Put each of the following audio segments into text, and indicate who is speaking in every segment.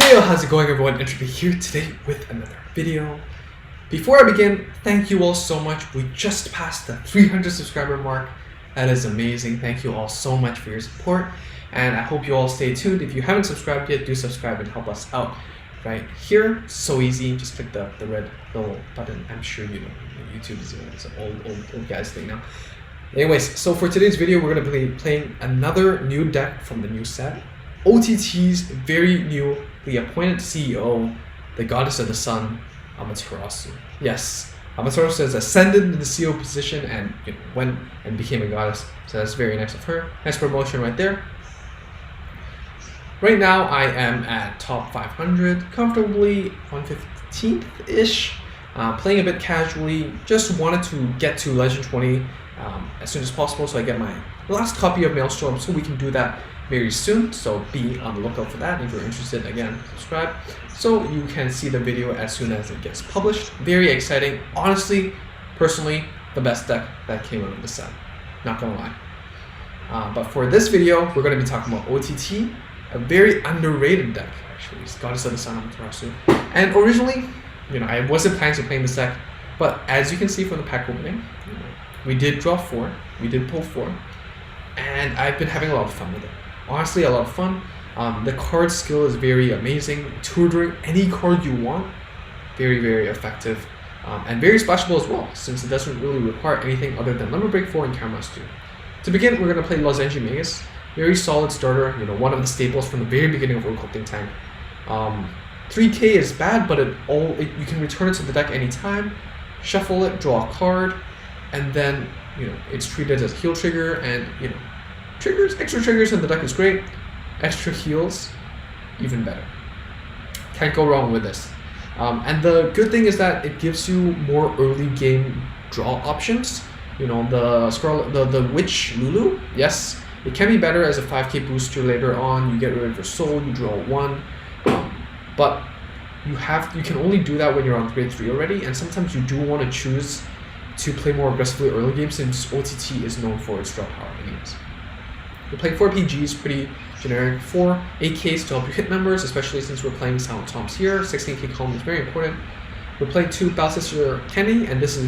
Speaker 1: Yo, how's it going everyone? Entropy here today with another video. Before I begin, thank you all so much. We just passed the 300 subscriber mark. That is amazing. Thank you all so much for your support. And I hope you all stay tuned. If you haven't subscribed yet, do subscribe and help us out right here. So easy. Just click the red little button. I'm sure you know YouTube is an old guys thing now. Anyways, so for today's video, we're going to be playing another new deck from the new set. OTT's very newly appointed CEO, the goddess of the sun, AMATERASU. Yes, AMATERASU has ascended into the CEO position and went and became a goddess. So that's very nice of her. Nice promotion right there. Right now, I am at top 500, comfortably 115th-ish. Playing a bit casually. Just wanted to get to Legend 20 as soon as possible, so I get my last copy of Maelstrom, so we can do that very soon. So be on the lookout for that. If you're interested, again, subscribe so you can see the video as soon as it gets published. Very exciting. Honestly, personally, the best deck that came out of the set. Not gonna lie. But for this video, we're gonna be talking about OTT, a very underrated deck actually. It's Goddess of the Sun, AMATERASU. And originally, I wasn't planning to play this deck, but as you can see from the pack opening, we did draw 4, we did pull 4, and I've been having a lot of fun with it. Honestly, a lot of fun. The card skill is very amazing. Tutoring any card you want, very, very effective. And very splashable as well, since it doesn't really require anything other than Limit Break 4 and Cameras 2. To begin, we're going to play Lozenji Magus. Very solid starter, one of the staples from the very beginning of World Think Tank. 3k is bad, but you can return it to the deck anytime, shuffle it, draw a card, and then it's treated as a heal trigger, and extra triggers in the deck is great. Extra heals, even better. Can't go wrong with this. And the good thing is that it gives you more early game draw options. The Witch Lulu, yes, it can be better as a 5k booster later on. You get rid of your soul, you draw 1. But you can only do that when you're on grade 3 already, and sometimes you do want to choose to play more aggressively early game, since OTT is known for its draw power anyways. We're playing 4 PGs, pretty generic. 4 8Ks to help you hit numbers, especially since we're playing Silent Toms here. 16k column is very important. We're playing 2 Battle Sister Kenny, and this is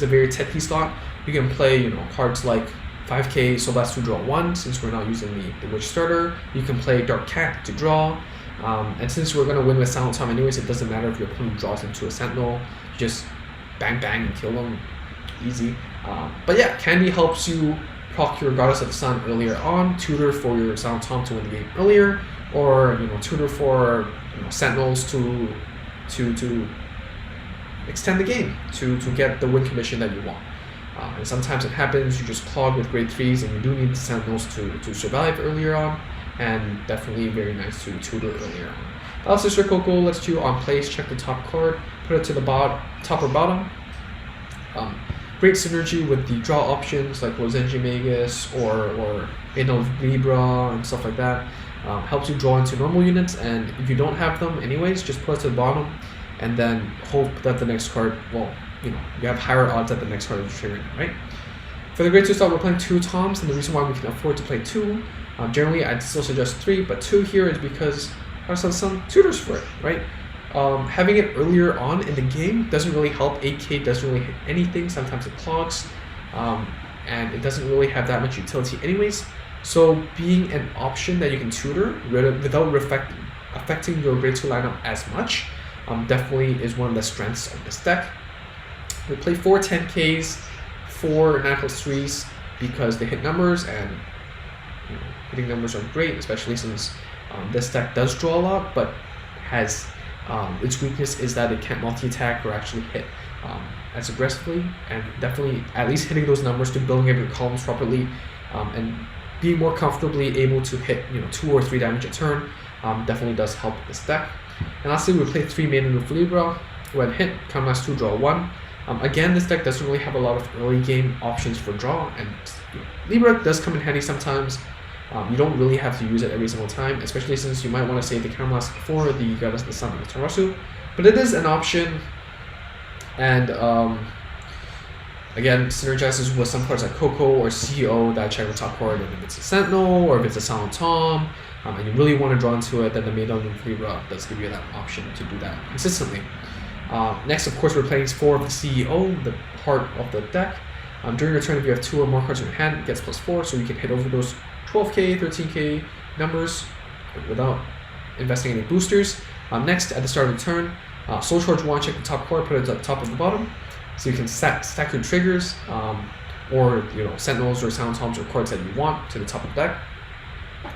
Speaker 1: a very techy slot. You can play cards like 5k Soul Blast to draw 1, since we're not using the Witch starter. You can play Dark Cat to draw. And since we're going to win with Silent Tom anyways, it doesn't matter if your opponent draws into a Sentinel. You just bang bang and kill them. Easy. But yeah, Candy helps you proc your Goddess of the Sun earlier on, tutor for your Silent Tom to win the game earlier, or tutor for Sentinels to extend the game, to get the win condition that you want. And sometimes it happens, you just clog with grade 3s and you do need the Sentinels to survive earlier on, and definitely very nice to tutor earlier on. Battle Sister Coco lets you on place, check the top card, put it to the top or bottom. Great synergy with the draw options like Lozenji Magus or Libra and stuff like that. Helps you draw into normal units, and if you don't have them anyways, just put it to the bottom and then hope that the next card, you have higher odds that the next card is triggering, right? For the grade 2 slot, we're playing 2 Toms, and the reason why we can afford to play 2, generally I'd still suggest 3, but 2 here is because Goddess of the Sun tutors for it, right? Having it earlier on in the game doesn't really help. 8k doesn't really hit anything. Sometimes it clogs, and it doesn't really have that much utility anyways. So being an option that you can tutor without affecting your grade 2 lineup as much, definitely is one of the strengths of this deck. We play 4 10ks, 4 9+3s because they hit numbers, and hitting numbers are great, especially since this deck does draw a lot, but has its weakness is that it can't multi-attack or actually hit as aggressively, and definitely at least hitting those numbers to building up your columns properly, and being more comfortably able to hit 2 or 3 damage a turn definitely does help this deck. And lastly, we play 3 Maiden with Libra. When hit, Cameras 2, draw 1. Again, this deck doesn't really have a lot of early game options for draw, and Libra does come in handy sometimes. You don't really have to use it every single time, especially since you might want to save the Cameras for the Goddess of the Sun AMATERASU. But it is an option, and again, synergizes with some cards like Coco or CEO that check the top card, and if it's a Sentinel or if it's a Silent Tom, and you really want to draw into it, then the Maiden of Libra does give you that option to do that consistently. Next, of course, we're playing 4 of the CEO, the heart of the deck. During your turn, if you have 2 or more cards in your hand, it gets +4, so you can hit over those 12k, 13k numbers without investing any boosters. Next, at the start of the turn, Soul Charge 1, check the top card, put it at the top of the bottom, so you can stack your triggers, or Sentinels or Sound Toms or cards that you want to the top of the deck.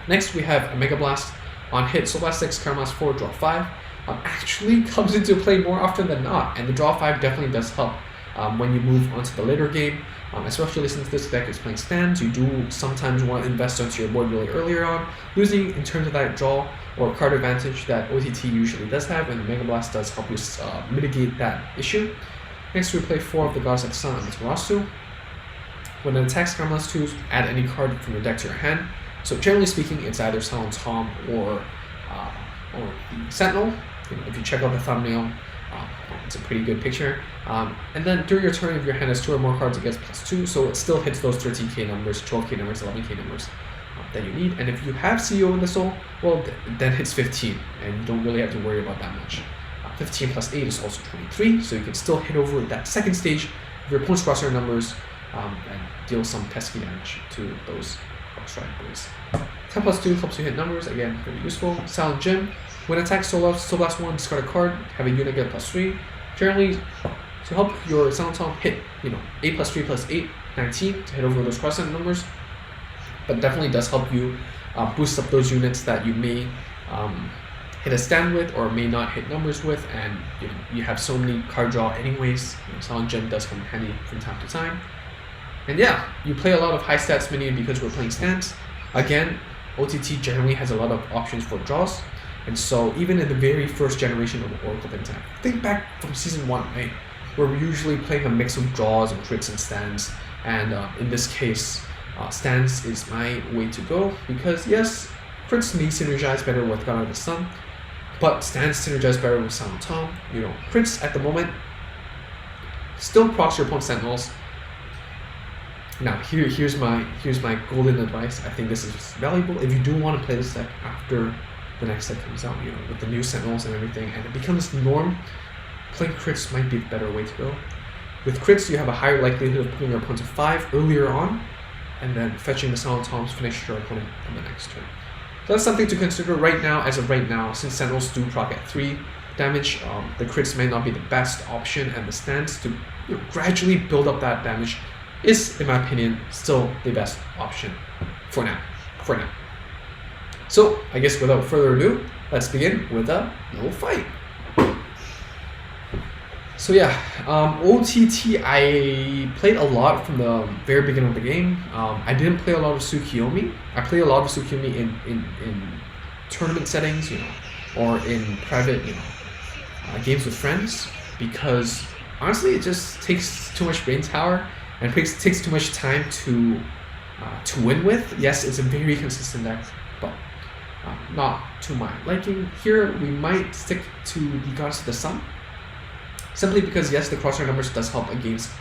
Speaker 1: Next, we have a Mega Blast. On hit, Soul Blast 6, Counter Blast 4, draw 5. Actually comes into play more often than not, and the draw 5 definitely does help when you move onto the later game, especially since this deck is playing stands. You do sometimes want to invest onto your board really earlier on, losing in terms of that draw or card advantage that OTT usually does have, and the Mega Blast does help you mitigate that issue. Next, we play 4 of the Goddess of the Sun, AMATERASU. When it attacks, Counter Blast 2, add any card from your deck to your hand. So generally speaking, it's either Silent Tom or the Sentinel. If you check out the thumbnail, it's a pretty good picture. And then during your turn, if your hand has 2 or more cards, it gets +2, so it still hits those 13k numbers, 12k numbers, 11k numbers that you need. And if you have CEO in the soul, well, then hits 15, and you don't really have to worry about that much. 15 plus 8 is also 23, so you can still hit over that second stage of your opponent's crosshair numbers and deal some pesky damage to those crosshair boys. 10 plus 2 helps you hit numbers, again, very useful. Silent Gem. When attack Soul Blast 1, discard a card, have a unit get +3. Generally, to help your Silent Tom hit, 8 plus 3 plus 8, 19, to hit over those cross numbers. But definitely does help you boost up those units that you may hit a stand with or may not hit numbers with, and you have so many card draw anyways. Silent Gem does come in handy from time to time. And yeah, you play a lot of high stats minion because we're playing stands. Again, OTT generally has a lot of options for draws. And so even in the very first generation of Oracle Pentagon, think back from season 1, right? Where we're usually playing a mix of draws and crits and stands. And in this case, stands is my way to go because yes, crits may synergize better with God of the Sun, but stands synergize better with Silent Tom. Crits at the moment still procs your opponent's Sentinels. Now here's my golden advice. I think this is valuable if you do want to play this deck after the next set comes out, with the new Sentinels and everything, and it becomes the norm. Playing crits might be the better way to go. With crits, you have a higher likelihood of putting your opponent to 5 earlier on, and then fetching the Silent Toms, finish your opponent on the next turn. So that's something to consider right now. As of right now, since Sentinels do proc at 3 damage, the crits may not be the best option, and the stands to gradually build up that damage is, in my opinion, still the best option for now. So, I guess without further ado, let's begin with a little fight. So yeah, OTT, I played a lot from the very beginning of the game. I didn't play a lot of Tsukiyomi. I play a lot of Tsukiyomi in tournament settings, or in private, games with friends, because honestly, it just takes too much brain power and takes too much time to win with. Yes, it's a very consistent deck, but not to my liking. Here, we might stick to the Goddess of the Sun, simply because yes, the crosshair numbers does help against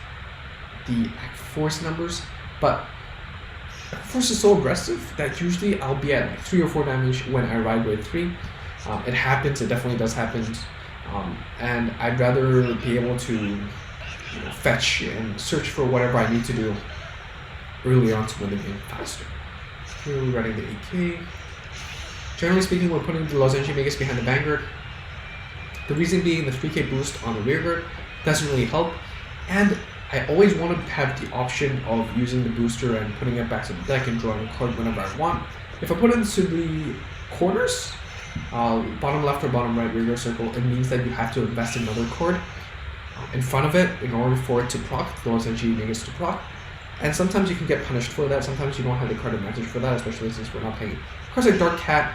Speaker 1: the Act Force numbers, but Act Force is so aggressive that usually I'll be at like 3 or 4 damage when I ride grade 3. It happens, it definitely does happen, and I'd rather be able to fetch and search for whatever I need to do early on to win the game faster. Here we're running the 8K. Generally speaking, we're putting the Los Angeles Vegas behind the Vanguard. The reason being the 3K boost on the rearguard doesn't really help, and I always want to have the option of using the booster and putting it back to the deck and drawing a card whenever I want. If I put it into the corners, bottom left or bottom right rearguard circle, it means that you have to invest another card in front of it in order for it to proc, the Los Angeles Vegas to proc. And sometimes you can get punished for that, sometimes you don't have the card advantage for that, especially since we're not playing cards like Dark Cat.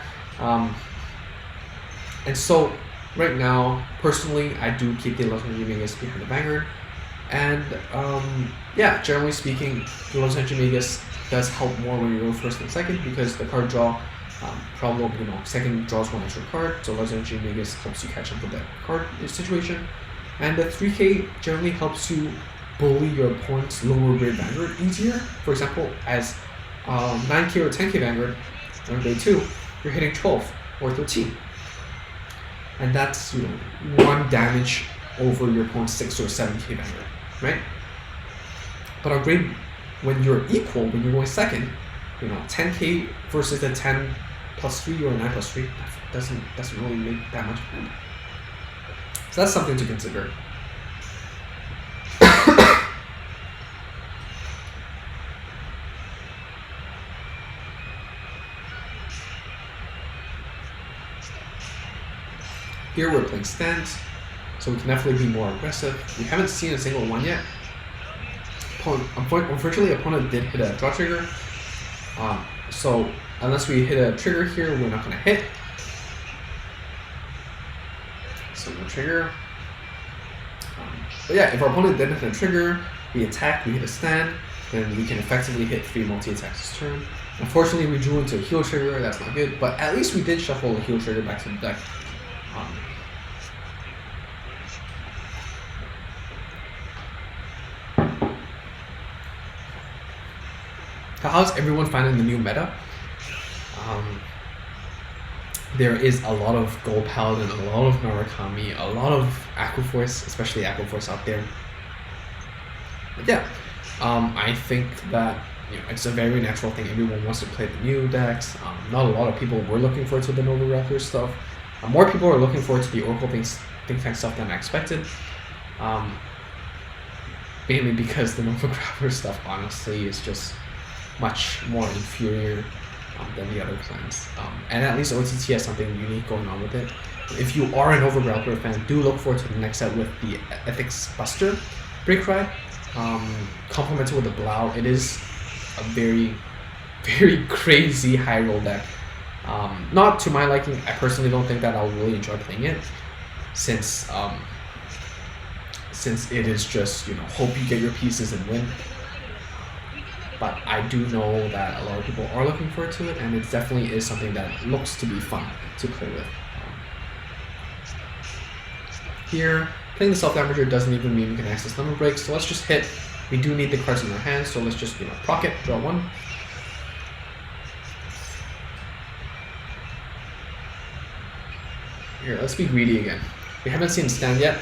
Speaker 1: And so, right now, personally, I do keep the Los Angeles Vegas behind the Vanguard. And, yeah, generally speaking, the Los Angeles Vegas does help more when you go first and second, because the card draw problem, second draws 1 extra card, so Los Angeles Vegas helps you catch up with that card situation. And the 3K generally helps you bully your opponent's lower grade Vanguard easier. For example, as 9K or 10K Vanguard on grade 2, you're hitting 12 or 13. And that's, you know, 1 damage over your opponent's 6 or 7k Vanguard, right? But on grade, when you're equal, when you're going second, you know, 10k versus a 10 plus 3 or a 9 plus 3 doesn't really make that much sense. So that's something to consider. Here we're playing stands, so we can definitely be more aggressive. We haven't seen a single one yet. Unfortunately, opponent did hit a draw trigger. So unless we hit a trigger here, we're not going to hit. So no trigger. But yeah, if our opponent didn't hit a trigger, we attack, we hit a stand, then we can effectively hit 3 multi-attacks this turn. Unfortunately, we drew into a heal trigger, that's not good, but at least we did shuffle a heal trigger back to the deck. How's everyone finding the new meta? There is a lot of Gold Paladin, a lot of Narukami, a lot of Aquaforce, especially Aquaforce out there. But yeah, I think that, you know, it's a very natural thing. Everyone wants to play the new decks. Not a lot of people were looking forward to the Nova Raptor stuff. More people are looking forward to the Oracle Think Tank stuff than I expected. Mainly because the Nova Raptor stuff, honestly, is just much more inferior than the other clans. And at least OTT has something unique going on with it. If you are an Nova Raptor fan, do look forward to the next set with the Ethics Buster Break Ride. Complemented with the Blau, it is a very, very crazy high roll deck. Not to my liking. I personally don't think that I'll really enjoy playing it, since it is just, you know, hope you get your pieces and win. But I do know that a lot of people are looking forward to it, and it definitely is something that looks to be fun to play with. Here, playing the self-damager doesn't even mean we can access number breaks, so let's just hit. We do need the cards in our hands, so let's just, you know, proc it, draw 1. Here, let's be greedy again. We haven't seen a stand yet,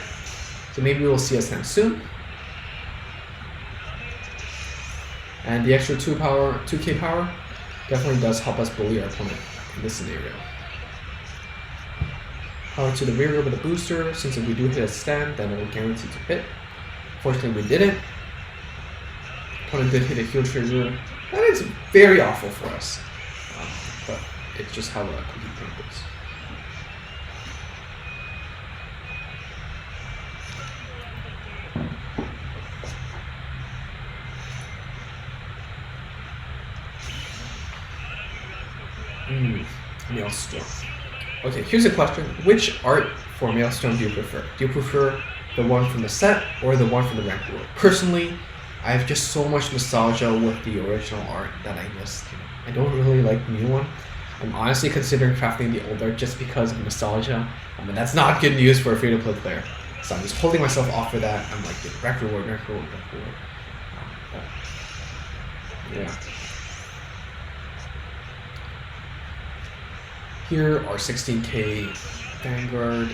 Speaker 1: so maybe we'll see a stand soon. And the extra 2k power definitely does help us bully our opponent in this scenario. Power to the rear with a booster. Since if we do hit a stand, then it will guarantee to hit. Fortunately, we didn't. Opponent did hit a heal trigger. That is very awful for us, but it's just how a complete thing goes. Maelstrom. Okay, here's a question. Which art for Maelstrom do you prefer? Do you prefer the one from the set or the one from the ranked world? Personally, I have just so much nostalgia with the original art that I just, you know, I don't really like the new one. I'm honestly considering crafting the old art just because of nostalgia. And that's not good news for a free-to-play player. So I'm just holding myself off for that. I'm like, ranked reward. Yeah. Here are 16k Vanguard.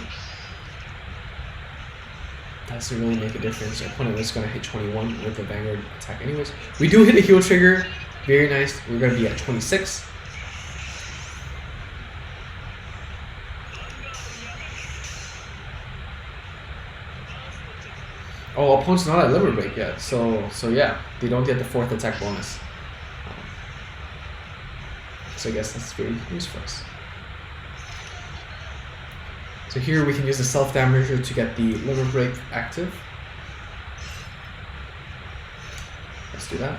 Speaker 1: Doesn't really make a difference. Our opponent is going to hit 21 with the Vanguard attack anyways. We do hit a heal trigger. Very nice. We're going to be at 26. Oh, opponent's not at limit break yet. So yeah, they don't get the 4th attack bonus. So I guess that's very good news for us. So here we can use the self-damager to get the liver break active. Let's do that.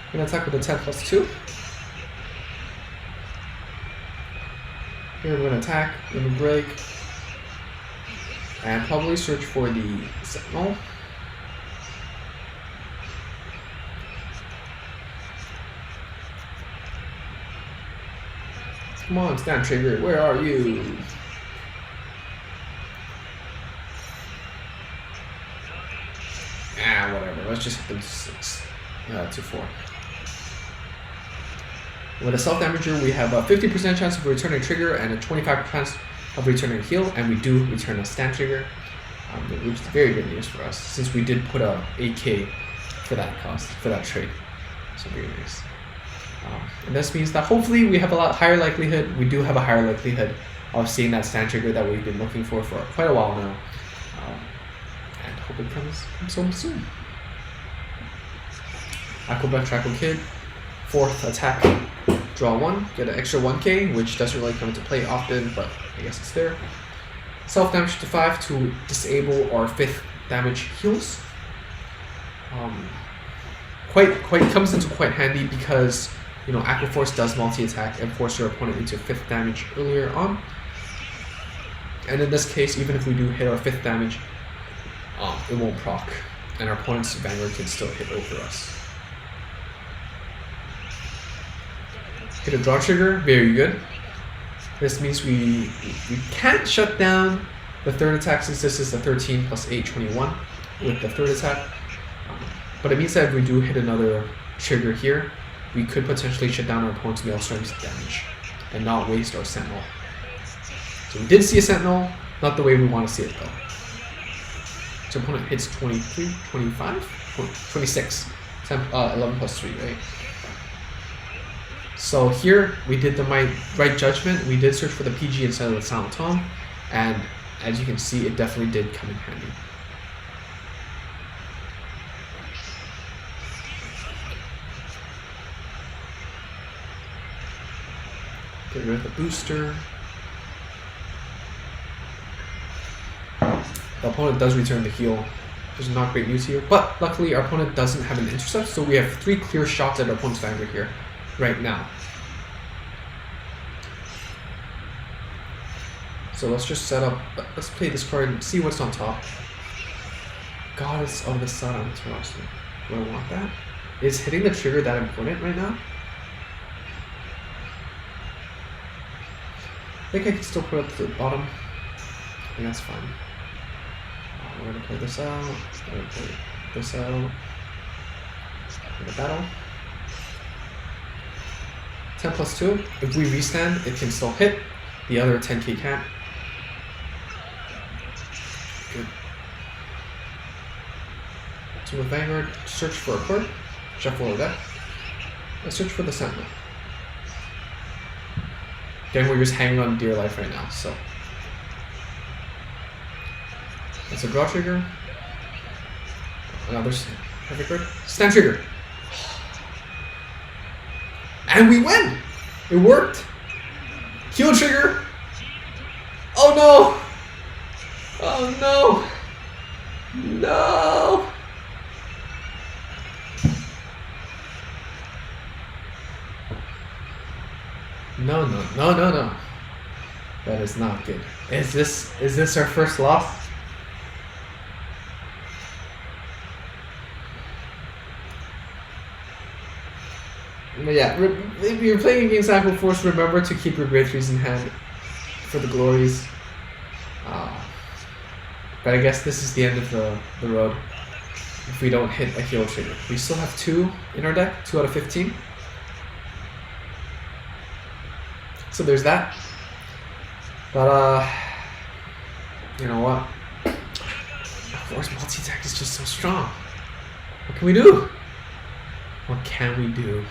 Speaker 1: I'm going to attack with a 10+2. Here we're going to attack, liver break, and probably search for the Sentinel. Come on, stand trigger, where are you? whatever. Let's just hit them to 6, to 4. With a self-damager, we have a 50% chance of returning trigger and a 25% of returning heal, and we do return a stand trigger, which is very good news for us, since we did put a 8k for that cost, for that trade. So very nice. And this means that hopefully we have a lot higher likelihood, we do have a higher likelihood of seeing that stand trigger that we've been looking for quite a while now. And hope it comes home soon. Aquabuck Trackle Kid, 4th attack, draw 1, get an extra 1k, which doesn't really come into play often, but I guess it's there. Self-damage to 5 to disable our 5th damage heals. Quite comes into quite handy because, you know, Aqua Force does multi-attack and force your opponent into 5th damage earlier on. And in this case, even if we do hit our 5th damage, it won't proc, and our opponent's Vanguard can still hit over us. Hit a draw trigger, very good. This means we can't shut down the 3rd attack since this is the 13 plus 8, 21 with the 3rd attack. But it means that if we do hit another trigger here, we could potentially shut down our opponent's Maelstrom's damage and not waste our Sentinel. So we did see a Sentinel, not the way we want to see it though. So opponent hits 23, 25, 26, 11 plus 3, right? So here we did the right judgment. We did search for the PG instead of the Silent Tom, and as you can see, it definitely did come in handy. Get rid of the booster. The opponent does return the heal, which is not great news here, but luckily our opponent doesn't have an intercept, so we have 3 clear shots at our opponent's Vanguard here right now. So let's just set up, let's play this card and see what's on top. Goddess of the Sun on this roster. Do I want that? Is hitting the trigger that important right now? I think I can still put it to the bottom. I think that's fine. We're gonna play this out. We're gonna play this out. For the battle. 10 plus 2. If we restand, it can still hit. The other 10k can't. Good. So with Vanguard, search for a card. Shuffle our deck. Let's search for the Sentinel. Again, we're just hanging on dear life right now, so. It's a draw trigger. Another perfect card. Stand trigger. And we win! It worked! Heal trigger! Oh no! Oh no! No! No. That is not good. Is this our first loss? But yeah, if you're playing against Aqua Force, remember to keep your grade 3s in hand for the glories. But I guess this is the end of the road if we don't hit a heal trigger. We still have 2 in our deck, 2 out of 15. So there's that. But you know what? Aqua Force multi-attack is just so strong. What can we do? What can we do?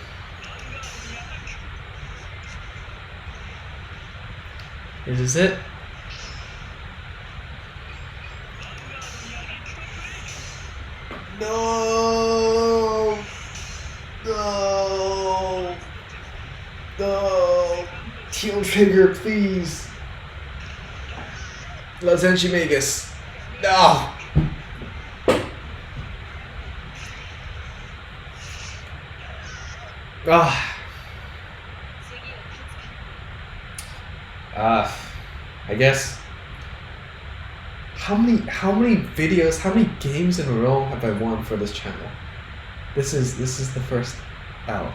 Speaker 1: Is this it? No! No! No! Heal trigger, please! Los Enchimegas! No! I guess how many videos, how many games in a row have I won for this channel? This is the first L.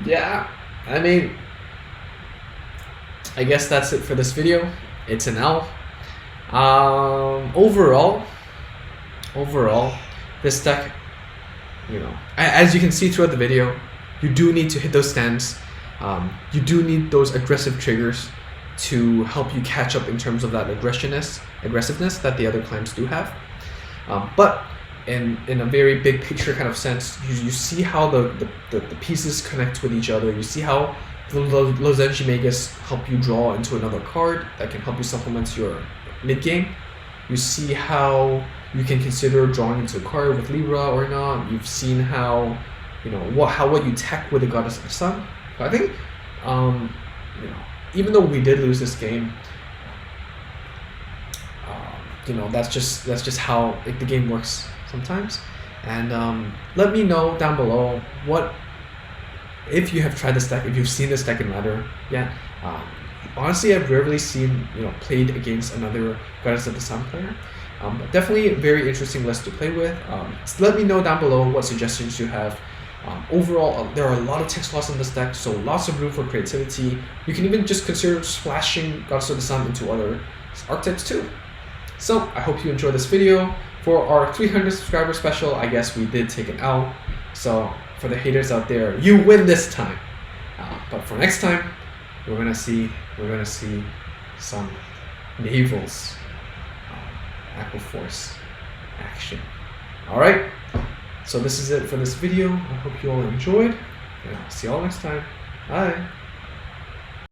Speaker 1: Yeah, I mean, I guess that's it for this video. It's an L. Overall, this deck, you know, as you can see throughout the video, you do need to hit those stands. You do need those aggressive triggers to help you catch up in terms of that aggressiveness that the other clans do have. But in a very big picture kind of sense, you see how the pieces connect with each other. You see how the Lozenji Magus help you draw into another card that can help you supplement your mid game. You see how you can consider drawing into a card with Libra or not. You've seen how, you know, what you tech with the Goddess of the Sun. But I think, you know, even though we did lose this game, you know, that's just how the game works sometimes. And let me know down below if you have tried this deck, if you've seen this deck in ladder yet. Honestly, I've rarely seen, you know, played against another Goddess of the Sun player. But definitely a very interesting list to play with. So let me know down below what suggestions you have. Overall, there are a lot of tech slots in this deck, so lots of room for creativity. You can even just consider splashing Goddess of the Sun into other archetypes too. So I hope you enjoyed this video. For our 300 subscriber special, I guess we did take an L. So for the haters out there, you win this time. But for next time, we're gonna see some Navels Aqua Force action. All right. So this is it for this video. I hope you all enjoyed, and I'll see you all next time. Bye.